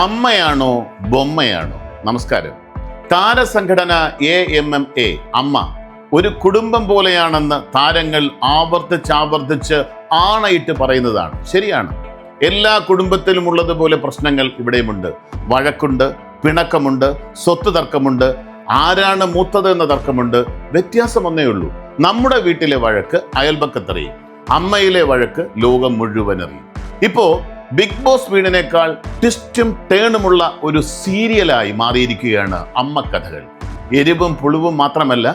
അമ്മയാണോ ബൊമ്മയാണോ? നമസ്കാരം. താരസംഘടന AMMA അമ്മ ഒരു കുടുംബം പോലെയാണെന്ന് താരങ്ങൾ ആവർത്തിച്ച് ആണയിട്ട് പറയുന്നതാണ്. ശരിയാണ്. എല്ലാ കുടുംബത്തിലും ഉള്ളതുപോലെ പ്രശ്നങ്ങൾ ഇവിടെയുമുണ്ട്. വഴക്കുണ്ട്, പിണക്കമുണ്ട്, സ്വത്ത് തർക്കമുണ്ട്, ആരാണ് മൂത്തത് എന്ന തർക്കമുണ്ട്. വ്യത്യാസം ഒന്നേ ഉള്ളൂ. നമ്മുടെ വീട്ടിലെ വഴക്ക് അയൽപക്കത്തറിയും, അമ്മയിലെ വഴക്ക് ലോകം മുഴുവൻ അറിയും. ഇപ്പോ ബിഗ് ബോസ് വീടിനേക്കാൾ ട്വിസ്റ്റും ടേണുമുള്ള ഒരു സീരിയലായി മാറിയിരിക്കുകയാണ് അമ്മ കഥകൾ. എരിവും പുളിവും മാത്രമല്ല,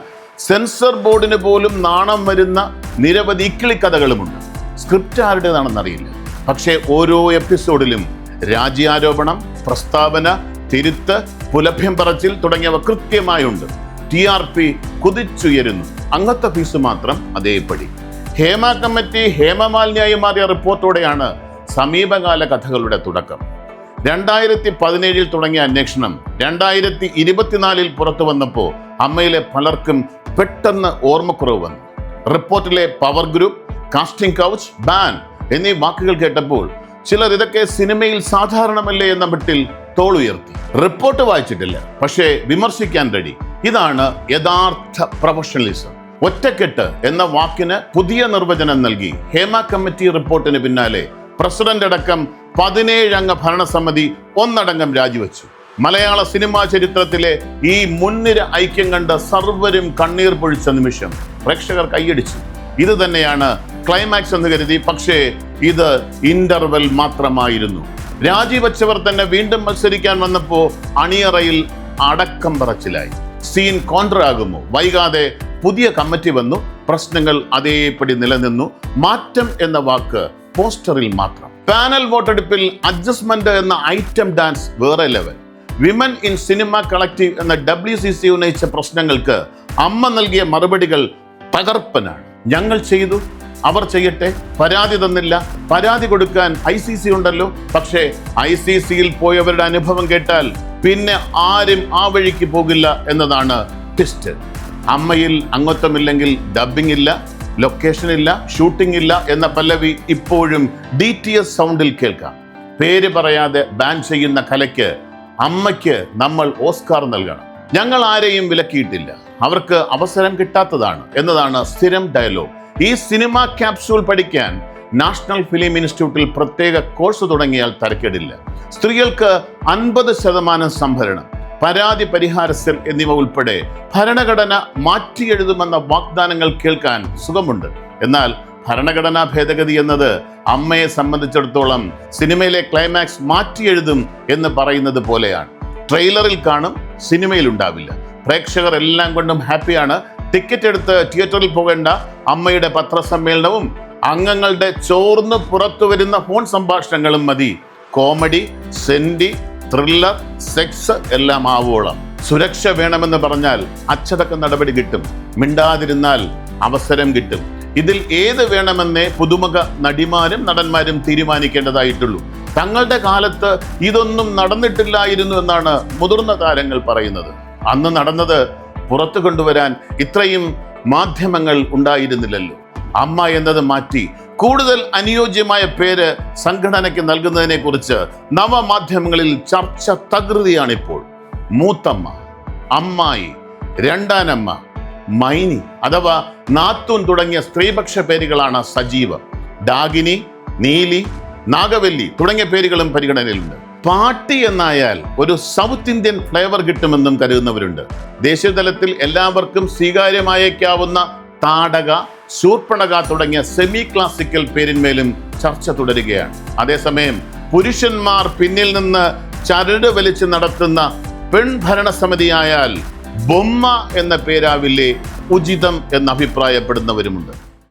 സെൻസർ ബോർഡിന് പോലും നാണം വരുന്ന നിരവധി ഇക്കിളിക്കഥകളുമുണ്ട്. സ്ക്രിപ്റ്റ് ആരുടേതാണെന്നറിയില്ല, പക്ഷേ ഓരോ എപ്പിസോഡിലും രാജ്യാരോപണം, പ്രസ്താവന, തിരുത്ത്, പുലഭ്യം പറച്ചിൽ തുടങ്ങിയവ കൃത്യമായുണ്ട്. TRP കുതിച്ചുയരുന്നു. അംഗത്വ ഫീസ് മാത്രം അതേപടി. ഹേമ കമ്മിറ്റി ഹേമമാലിന്യായി മാറിയ റിപ്പോർട്ടോടെയാണ് സമീപകാല കഥകളുടെ തുടക്കം. 2017 തുടങ്ങിയ അന്വേഷണം 2024 പുറത്തു വന്നപ്പോൾ അമ്മയിലെ പലർക്കും പെട്ടെന്ന് ഓർമ്മക്കുറവ് വന്നു. റിപ്പോർട്ടിലെ power group, casting couch, ban എന്നീ വാക്കുകൾ കേട്ടപ്പോൾ ചിലർ ഇതൊക്കെ സിനിമയിൽ സാധാരണമല്ലേ എന്ന മട്ടിൽ തോളുയർത്തി. റിപ്പോർട്ട് വായിച്ചിട്ടില്ല, പക്ഷേ വിമർശിക്കാൻ റെഡി. ഇതാണ് യഥാർത്ഥ പ്രൊഫഷണലിസം. ഒറ്റക്കെട്ട് എന്ന വാക്കിന് പുതിയ നിർവചനം നൽകി ഹേമ കമ്മിറ്റി റിപ്പോർട്ടിന് പിന്നാലെ പ്രസിഡന്റ് അടക്കം 17 അംഗ ഭരണസമിതി ഒന്നടങ്കം രാജിവെച്ചു. മലയാള സിനിമാ ചരിത്രത്തിലെ ഈ മുൻനിര ഐക്യം കണ്ട് സർവരും കണ്ണീർ പൊഴിച്ച നിമിഷം പ്രേക്ഷകർ കൈയടിച്ചു. ഇത് തന്നെയാണ് ക്ലൈമാക്സ് എന്ന് കരുതി. പക്ഷേ ഇത് ഇന്റർവെൽ മാത്രമായിരുന്നു. രാജിവെച്ചവർ തന്നെ വീണ്ടും മത്സരിക്കാൻ വന്നപ്പോൾ അണിയറയിൽ അടക്കം പറച്ചിലായി. സീൻ കോൺട്രാകുമോ? വൈകാതെ പുതിയ കമ്മിറ്റി വന്നു. പ്രശ്നങ്ങൾ അതേപടി നിലനിന്നു. മാറ്റം എന്ന വാക്ക് പോസ്റ്ററിൽ മാത്രം. പാനൽ വോട്ടെടുപ്പിൽ അഡ്ജസ്റ്റ്മെന്റ് എന്ന ഐറ്റം ഡാൻസ് വേറെ level. Women in cinema collective എന്ന WCC ഉന്നയിച്ച പ്രശ്നങ്ങൾക്ക് അമ്മ നൽകിയ മറുപടികൾ തകർപ്പനാണ്. ഞങ്ങൾ ചെയ്തു, അവർ ചെയ്യട്ടെ. പരാതി തന്നില്ല, പരാതി കൊടുക്കാൻ ICC ഉണ്ടല്ലോ. പക്ഷേ ICCയിൽ പോയവരുടെ അനുഭവം കേട്ടാൽ പിന്നെ ആരും ആ വഴിക്ക് പോകില്ല എന്നതാണ് ട്വിസ്റ്റ്. അമ്മയിൽ അംഗത്വമില്ലെങ്കിൽ ഡബ്ബിംഗ് ഇല്ല, ലൊക്കേഷൻ ഇല്ല, ഷൂട്ടിംഗ് ഇല്ല എന്ന പല്ലവി ഇപ്പോഴും DTS സൗണ്ടിൽ കേൾക്കാം. പേര് പറയാതെ ബാൻ ചെയ്യുന്ന കലയ്ക്ക് അമ്മയ്ക്ക് നമ്മൾ ഓസ്കാർ നൽകണം. ഞങ്ങൾ ആരെയും വിലക്കിയിട്ടില്ല, അവർക്ക് അവസരം കിട്ടാത്തതാണ് എന്നതാണ് സ്ഥിരം ഡയലോഗ്. ഈ സിനിമ ക്യാപ്സ്യൂൾ പഠിക്കാൻ നാഷണൽ ഫിലിം ഇൻസ്റ്റിറ്റ്യൂട്ടിൽ പ്രത്യേക കോഴ്സ് തുടങ്ങിയാൽ തരക്കേടില്ല. സ്ത്രീകൾക്ക് 50% സംഭരണം, പരാതി പരിഹാര സെൽ എന്നിവ ഉൾപ്പെടെ ഭരണഘടന മാറ്റിയെഴുതുമെന്ന വാഗ്ദാനങ്ങൾ കേൾക്കാൻ സുഖമുണ്ട്. എന്നാൽ ഭരണഘടനാ ഭേദഗതി എന്നത് അമ്മയെ സംബന്ധിച്ചിടത്തോളം സിനിമയിലെ ക്ലൈമാക്സ് മാറ്റിയെഴുതും എന്ന് പറയുന്നത് പോലെയാണ്. ട്രെയിലറിൽ കാണും, സിനിമയിൽ ഉണ്ടാവില്ല. പ്രേക്ഷകർ എല്ലാം കൊണ്ടും ഹാപ്പിയാണ്. ടിക്കറ്റ് എടുത്ത് തിയേറ്ററിൽ പോകേണ്ട. അമ്മയുടെ പത്രസമ്മേളനവും അംഗങ്ങളുടെ ചോർന്ന് പുറത്തു വരുന്ന ഫോൺ സംഭാഷണങ്ങളും മതി. കോമഡി, സെന്റി, ത്രില്ലർ, സെക്സ് എല്ലാം ആവോളം. സുരക്ഷ വേണമെന്ന് പറഞ്ഞാൽ അച്ചടക്ക നടപടി കിട്ടും. മിണ്ടാതിരുന്നാൽ അവസരം കിട്ടും. ഇതിൽ ഏത് വേണമെന്നേ പുതുമുഖ നടിമാരും നടന്മാരും തീരുമാനിക്കേണ്ടതായിട്ടുള്ളൂ. തങ്ങളുടെ കാലത്ത് ഇതൊന്നും നടന്നിട്ടില്ലായിരുന്നു എന്നാണ് മുതിർന്ന താരങ്ങൾ പറയുന്നത്. അന്ന് നടന്നത് പുറത്തു കൊണ്ടുവരാൻ ഇത്രയും മാധ്യമങ്ങൾ ഉണ്ടായിരുന്നില്ലല്ലോ. അമ്മ എന്നത് മാറ്റി കൂടുതൽ അനുയോജ്യമായ പേര് സംഘടനയ്ക്ക് നൽകുന്നതിനെ കുറിച്ച് നവമാധ്യമങ്ങളിൽ ചർച്ച തകൃതിയാണിപ്പോൾ. മൂത്തമ്മ, അമ്മായി, രണ്ടാനമ്മ, മൈനി അഥവാ നാത്തൂൻ തുടങ്ങിയ സ്ത്രീപക്ഷ പേരുകളാണ് സജീവം. ഡാഗിനി, നീലി, നാഗവല്ലി തുടങ്ങിയ പേരുകളും പരിഗണനയിലുണ്ട്. പാട്ടി എന്നായാൽ ഒരു സൗത്ത് ഇന്ത്യൻ ഫ്ലേവർ കിട്ടുമെന്നും കരുതുന്നവരുണ്ട്. ദേശീയ തലത്തിൽ എല്ലാവർക്കും സ്വീകാര്യമായേക്കാവുന്ന താടക, ശൂർപ്പണക തുടങ്ങിയ സെമി ക്ലാസിക്കൽ പേരിന്മേലും ചർച്ച തുടരുകയാണ്. അതേസമയം പുരുഷന്മാർ പിന്നിൽ നിന്ന് ചരട് വലിച്ച് നടത്തുന്ന പെൺഭരണസമിതിയായാൽ ബൊമ്മ എന്ന പേരാവില്ലേ ഉചിതം എന്ന് അഭിപ്രായപ്പെടുന്നവരുമുണ്ട്.